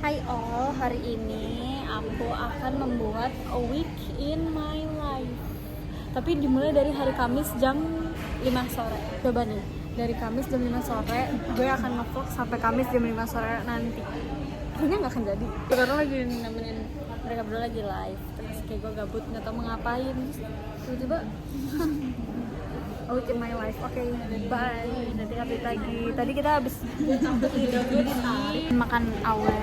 Hai all, hari ini aku akan membuat a week in my life. Tapi dimulai dari hari Kamis jam 5 sore. Coba nih, dari Kamis jam 5 sore gue akan nge-vlog sampai Kamis jam 5 sore nanti. Kayaknya gak akan jadi, karena lagi nemenin mereka berdua lagi live. Terus kayak gue gabut, gak tau mau ngapain. Tiba-tiba a week in my life, oke, bye. Nanti update lagi. Tadi kita habis makan awe.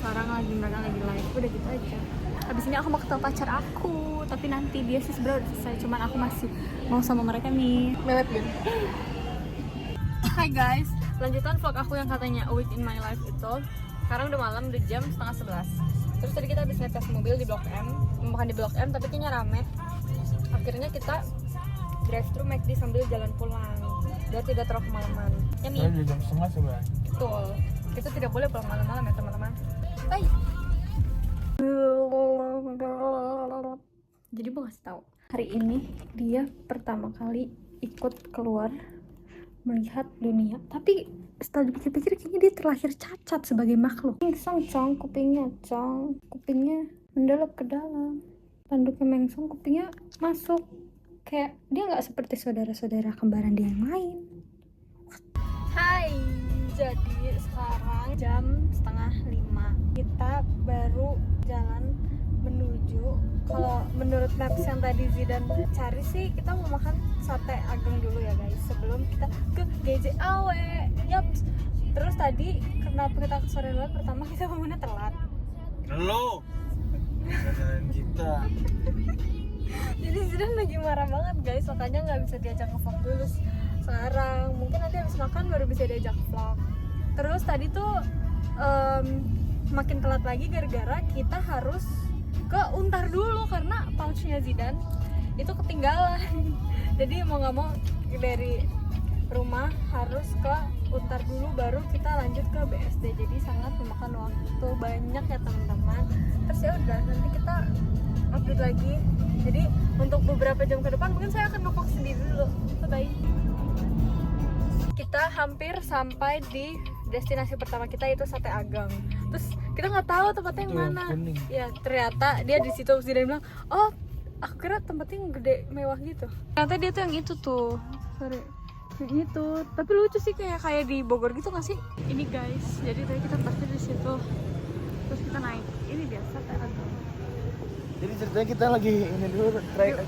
Sekarang mereka lagi live, udah gitu aja. Habis ini aku mau ketemu pacar aku, tapi nanti dia sih sebenarnya udah selesai, cuman aku masih mau sama mereka nih. Melet kan? Hai guys, lanjutan vlog aku yang katanya a week in my life itu. Sekarang udah malam, udah jam 10:30. Terus tadi kita habis ngetes mobil di Blok M, bukan di Blok M tapi kayaknya rame. Akhirnya kita drive thru McD sambil jalan pulang, biar tidak terlalu kemalaman. Ya Mi? Udah jam setengah sebenarnya. Betul, kita tidak boleh pulang malam-malam ya teman-teman. Bye. Jadi mau kasih tahu, hari ini dia pertama kali ikut keluar melihat dunia. Tapi setelah dipikir-pikir kayaknya dia terlahir cacat sebagai makhluk. Mengsong cong, kupingnya mendalam ke dalam. Tanduknya mengsong, kupingnya masuk. Kayak dia nggak seperti saudara-saudara kembaran dia yang lain. Hai, jadi sekarang jam 4:30. Kita baru jalan menuju, kalau menurut maps yang tadi Zidan cari sih, kita mau makan sate Ageng dulu ya guys, sebelum kita ke GJAW. Yap. Terus tadi kenapa kita ke sore dulu? Pertama kita bangunnya telat. Lo dan kita. Jadi Zidan lagi marah banget guys, makanya nggak bisa diajak nge-vlog dulu sekarang. Mungkin nanti habis makan baru bisa diajak vlog. Terus tadi tuh makin telat lagi gara-gara kita harus ke Untar dulu karena pouchnya Zidan itu ketinggalan. Jadi mau nggak mau dari rumah harus ke Untar dulu baru kita lanjut ke BSD. Jadi sangat memakan waktu banyak ya teman-teman. Terus ya udah, nanti kita update lagi. Jadi untuk beberapa jam ke depan mungkin saya akan nge-vlog sendiri dulu. Bye. Kita hampir sampai di destinasi pertama kita, itu Sate Ageng. Terus kita nggak tahu tempatnya yang mana. Ya ternyata dia di situ. Dia bilang, oh aku kira tempatnya yang gede mewah gitu. Ternyata dia tuh yang itu tuh. Sorry. Yang itu. Tapi lucu sih, kayak di Bogor gitu nggak sih? Ini guys. Jadi tadi kita parkir di situ. Terus kita naik. Ini dia Sate Ageng. Jadi ceritanya kita lagi ini dulu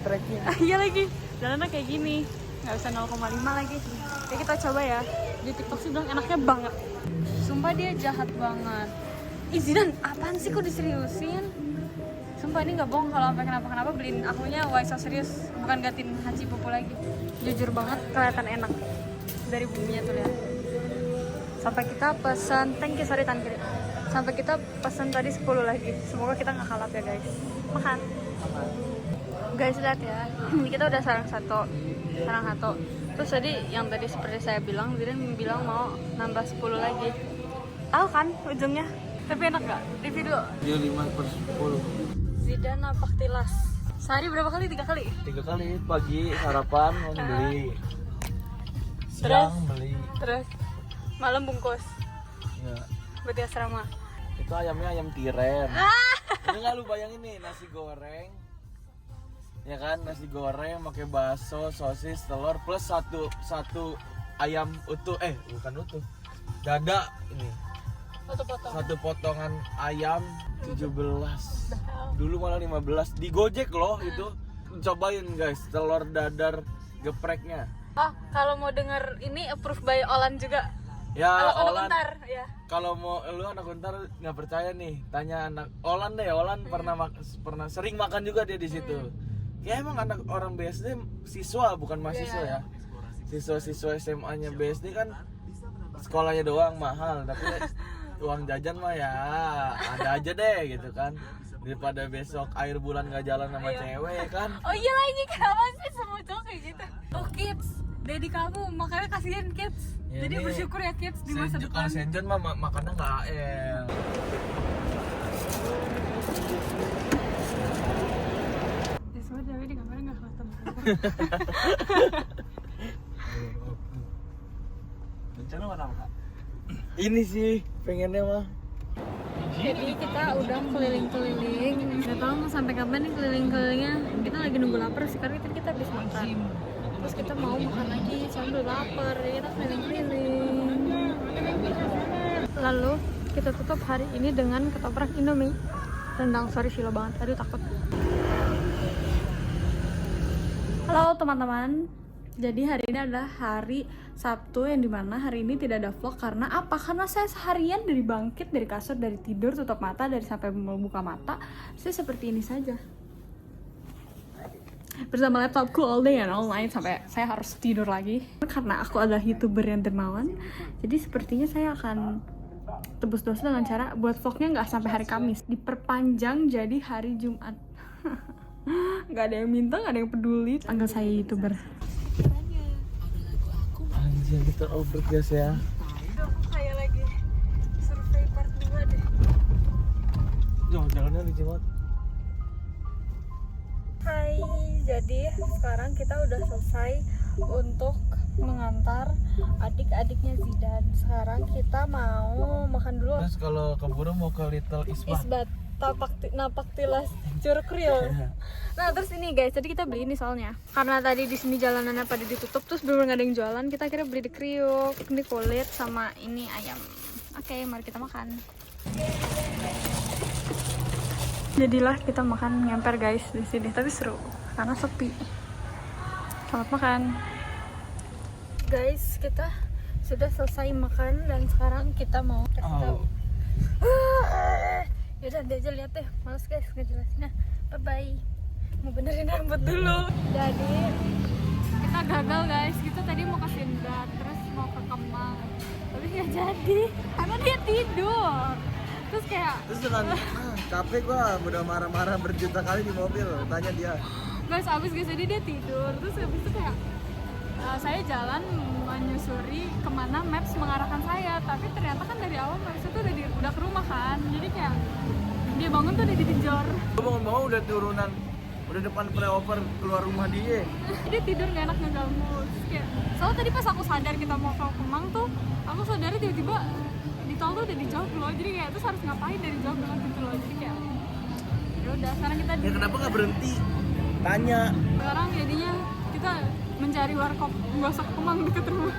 trekking. Iya lagi. Jalannya kayak gini. Nggak bisa 0,5 lagi. Ya kita coba ya. Di TikTok sih bilang enaknya banget. Sumpah dia jahat banget. Ih Zidan, apaan sih kok diseriusin? Sumpah ini nggak bohong, kalau sampai kenapa-kenapa beliin akunya Why So Serious, bukan gantiin Haji Pupu lagi. Jujur banget kelihatan enak dari bumbunya tuh lihat. Sampai kita pesan, thank you, sorry tan kiri. Sampai kita pesan tadi 10 lagi. Semoga kita nggak kalap ya guys. Makan. Guys lihat ya, kita udah sarang satu. Terus tadi yang tadi seperti saya bilang, Zidan bilang mau nambah 10 lagi. Tahu kan ujungnya? Tapi enak gak? Review dulu. Dia 5/10. Zidan napak tilas. Sehari berapa kali? 3 kali? 3 kali, pagi sarapan beli, siang beli, Terus malam bungkus. ya. Buat di asrama. Itu ayamnya ayam tiren. Ini nggak lu bayangin nih, nasi goreng, ya kan, nasi goreng pakai bakso, sosis, telur plus satu ayam utuh, bukan utuh, dada ini. Satu potongan ayam 17. Dulu malah 15. Di Gojek loh itu. Cobain guys, telur dadar gepreknya. Oh, kalau mau denger ini approve by Olan juga. Ya, Olan. Olan. Ya. Kalau mau lu anak Untar nggak percaya nih, tanya anak Olan deh. Olan pernah sering makan juga dia di situ. Ya emang anak orang BSD siswa bukan mahasiswa ya. Siswa SMA-nya BSD kan sekolahnya doang mahal, tapi uang jajan mah ya ada aja deh gitu kan. Daripada besok air bulan nggak jalan sama cewek kan. Oh iya lagi, kenapa sih semua cowok kayak gitu? Oh kids, daddy kamu makanya kasihan kids. Ya, jadi bersyukur ya kids di masa depan. Kalau Senjon mah makannya nggak AL. Ya sebenarnya tapi di kamarnya nggak kelihatan. Rencana mana kak? Ini sih pengennya mah Jadi kita udah keliling-keliling. Gak tau mau sampai kapan nih keliling-kelilingnya. Kita lagi nunggu lapar sih karena kita habis makan. Terus kita mau makan lagi sambil lapar. Jadi kita keliling-keliling. Lalu kita tutup hari ini dengan ketoprak Indomie. Rendang, sorry silo banget. Aduh takut. Halo teman-teman. Jadi hari ini adalah hari Sabtu yang dimana hari ini tidak ada vlog. Karena apa? Karena saya seharian dari bangkit, dari kasur, dari tidur, tutup mata, dari sampai mau buka mata, saya seperti ini saja bersama laptopku all day and all night sampai saya harus tidur lagi. Karena aku adalah YouTuber yang dermawan, jadi sepertinya saya akan tebus dosa dengan cara buat vlognya nggak sampai hari Kamis, diperpanjang jadi hari Jumat. Nggak ada yang minta, nggak ada yang peduli, panggil saya YouTuber. Anjir, kita over guys ya. Aku kayak lagi survei part 2 deh. Jalannya licin banget. Hai, jadi sekarang kita udah selesai untuk mengantar adik-adiknya Zidan. Sekarang kita mau makan dulu. Terus kalau keburu mau ke Little Isbat. Isbat napak tilas curug real. Nah terus ini guys, tadi kita beli ini soalnya karena tadi di sini jalanannya pada ditutup, terus belum nggak ada yang jualan. Kita akhirnya beli di kriuk, ini kulit sama ini ayam. Oke, mari kita makan. Jadilah kita makan ngemper guys di sini, tapi seru karena sepi. Selamat makan. Guys, kita sudah selesai makan dan sekarang kita mau kasih tahu. Yaudah, dia aja lihat deh. Males guys ngejelasinnya. Bye bye. Mau benerin rambut dulu. Jadi kita gagal guys. Kita tadi mau ke Sindat, terus mau ke Kemang, tapi nggak jadi karena dia tidur. Terus dengan capek gua udah marah-marah berjuta kali di mobil, tanya dia. Guys, abis guys jadi dia tidur. Terus habis itu kayak saya jalan menyusuri kemana Maps mengarahkan saya, tapi ternyata kan dari awal Maps itu udah ke rumah kan, jadi kayak dia bangun tuh udah dikejar. Gua bangun-bangun udah turunan, udah depan flyover keluar rumah dia. Dia tidur nggak enak ngeganggu. Terus kayak soalnya tadi pas aku sadar kita mau ke Kemang tuh, aku sadar tiba-tiba di tol tuh udah dijawab loh, jadi kayak terus harus ngapain dari jawab loh gitu loh. Jadi kayak ya udah sekarang kita Ya kenapa nggak berhenti? Tanya. Sekarang jadinya kita mencari warkop gosok Kemang deket rumah.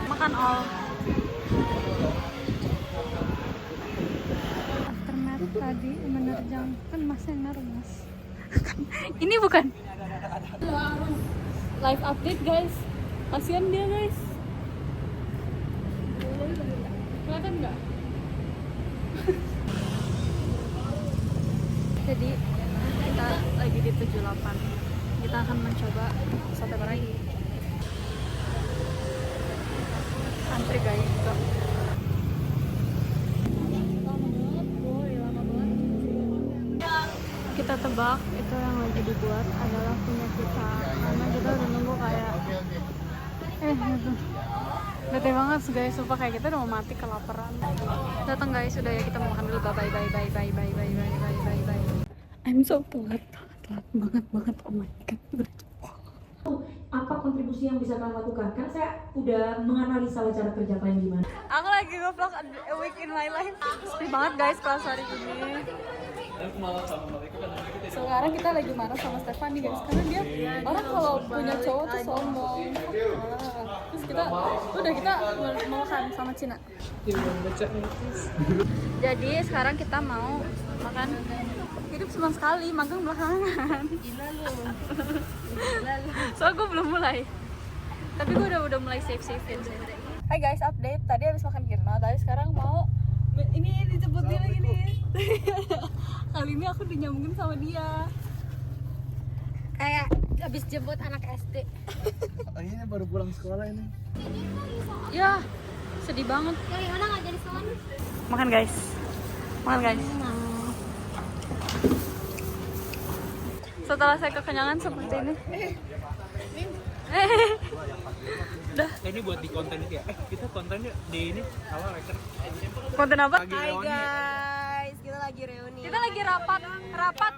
Makan all. Aftermath tadi menerjang kan mas yang naruh mas. Ini bukan live update guys. Kasian dia guys. Kelihatan nggak? Jadi kita lagi di 78. Kita akan mencoba sate Meraih. Antri guys. Lama banget boy, lama banget. Kita tebak itu yang lagi dibuat adalah punya kita, karena kita udah nunggu kayak gitu. Bete banget guys, sumpah kayak kita udah mau mati kelaparan. Datang guys, udah ya kita mau makan dulu. Bye bye bye bye bye bye bye bye bye bye bye. I'm so telat banget. Oh my god. Apa kontribusi yang bisa kalian lakukan? Karena saya udah menganalisa cara kerja kalian gimana. Aku lagi nge-vlog a week in my life. Sepi banget guys kelas hari ini. Sekarang kita lagi marah sama Stefani guys, karena dia orang kalau punya cowok tuh sombong. Terus kita mau makan sama Cina. Jadi sekarang kita mau makan. Hidup senang sekali, magang belakangan. Gila lu. Soalnya gue belum mulai. Tapi gue udah mulai save-savein sih. Hai guys, update. Tadi habis makan Kirna, tadi sekarang mau ini dijemput dia lagi nih. Kali ini aku dinyambungin sama dia. Kayak habis jemput anak SD. Ini baru pulang sekolah ini. Ya, sedih banget. Yang mana nggak jadi soal? Makan guys. Setelah saya kekenyangan seperti ini. Udah. Ini buat di konten ya. Kita kontennya di ini apa record. Konten apa? Hai guys, kita lagi reuni. Kita lagi rapat.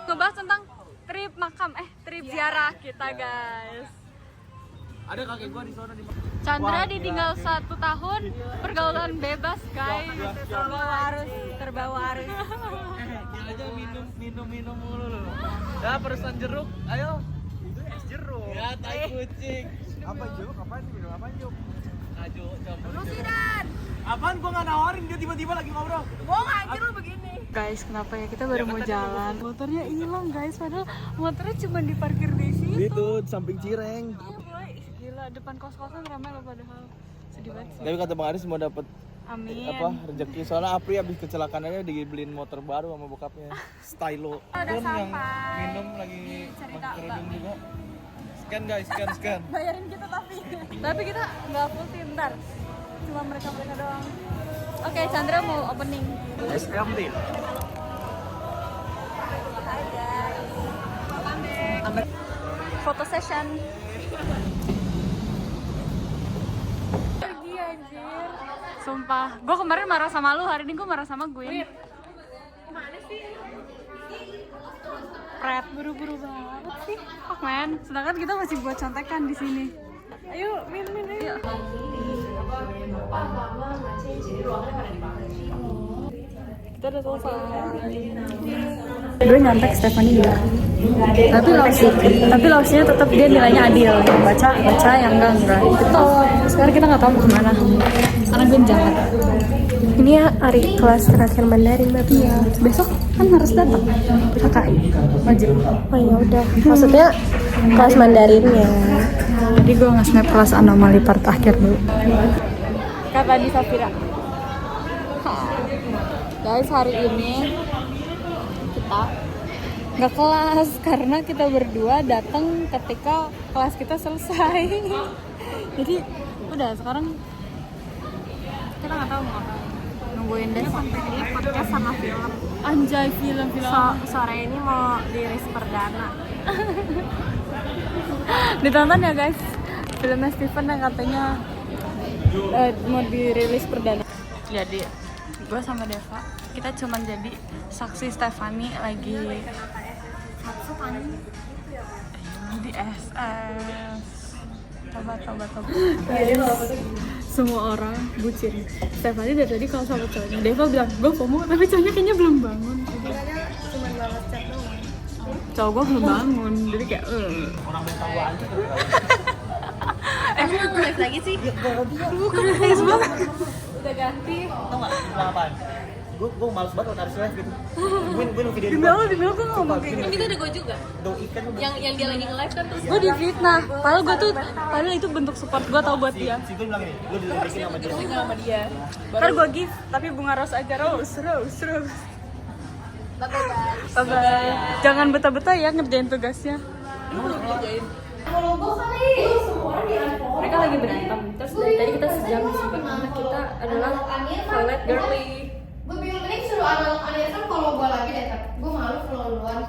Ngebahas tentang trip makam, trip ziarah kita guys. Ada kakek gua di sana di Chandra ditinggal 1 tahun, pergaulan bebas guys. Terbawa arus. Dia aja minum mulu loh. Ya perusan jeruk, ayo. Itu es jeruk. Ya tai kucing. Apa jeruk? Apaan minum apaan yuk? Ajo campur. Lu sih Dan. Apaan gua nggak nawarin, dia tiba-tiba lagi ngobrol. Bohong anjir lu begini. Guys, kenapa ya kita baru mau jalan? Motornya hilang guys, padahal motornya cuma diparkir di situ. Itu samping Cireng. Iya boy, gila depan kos-kosan ramai loh padahal. Sedih banget sih. Tapi kata Bang Aris mau dapat Amin. rezeki, soalnya Apri habis kecelakaan aja dibeliin motor baru sama bokapnya. Stylo. Udah Kan yang sampai. minum lagi Cerita, pakai kerudung juga. Scan guys, scan. Bayarin kita tapi kita nggak full tim ntar. Cuma mereka doang. Oke, Chandra mau opening. SMD. Foto session. Pergi anjir. Sumpah, gue kemarin marah sama lu, hari ini gue marah sama gue. Mana sih? Pret, buru-buru banget sih. Fuck man, sedangkan kita masih buat contekan di sini. Ayo, min ayo. Kita udah selesai. Gue nyontek Stephanie juga. Tapi lossnya tetap dia nilainya adil. Baca yang enggak. Betul. Sekarang kita nggak tahu mau kemana. Karena gue jahat. Ini ya hari kelas terakhir Mandarin berarti ya. Besok kan harus datang. Kakak wajib. Oh ya udah. Maksudnya kelas Mandarinnya. Jadi gue nge-snap kelas anomali part akhir dulu. Kata di Safira. Guys, hari ini kita nggak kelas karena kita berdua datang ketika kelas kita selesai. Jadi udah sekarang kita nggak tahu mau ngapain. Nungguin deh Ini podcast sama film. anjay film. Sore ini mau dirilis perdana. Ditonton ya guys, filmnya Steven yang katanya mau dirilis perdana. Jadi gue sama Deva kita cuman jadi saksi Stephanie lagi di SF. Tobat. Semua orang bucin. Stephanie dari tadi kalau sama cowoknya, Deva bilang gue FOMO tapi cowoknya kayaknya belum bangun. Cuma balas chat doang. Cowok gue belum bangun, jadi kayak Orang mental gua aja. Emang mau live lagi sih? udah ganti. Tau nggak? Bilang apaan? Gue males banget kalau harus live gitu. Gue nunggu video Demi Allah gue ngomong kayak gitu. Itu ada gue juga. Do ikan lu. Yang dia lagi nge-live kan terus Gue difitnah, padahal itu bentuk support gue tau buat dia. Si gue bilang ini, lu dilirikin sama dia. sama dia. Ntar gue give, tapi bunga rose aja, rose. Bye-bye. Jangan betah-betah ya ngerjain tugasnya. Mereka lagi berantem, terus dari tadi kita sejam di sini karena kita adalah toilet girly. Gue bingung ini suruh anak-anak kan follow gue lagi deh, gue malu follow duluan.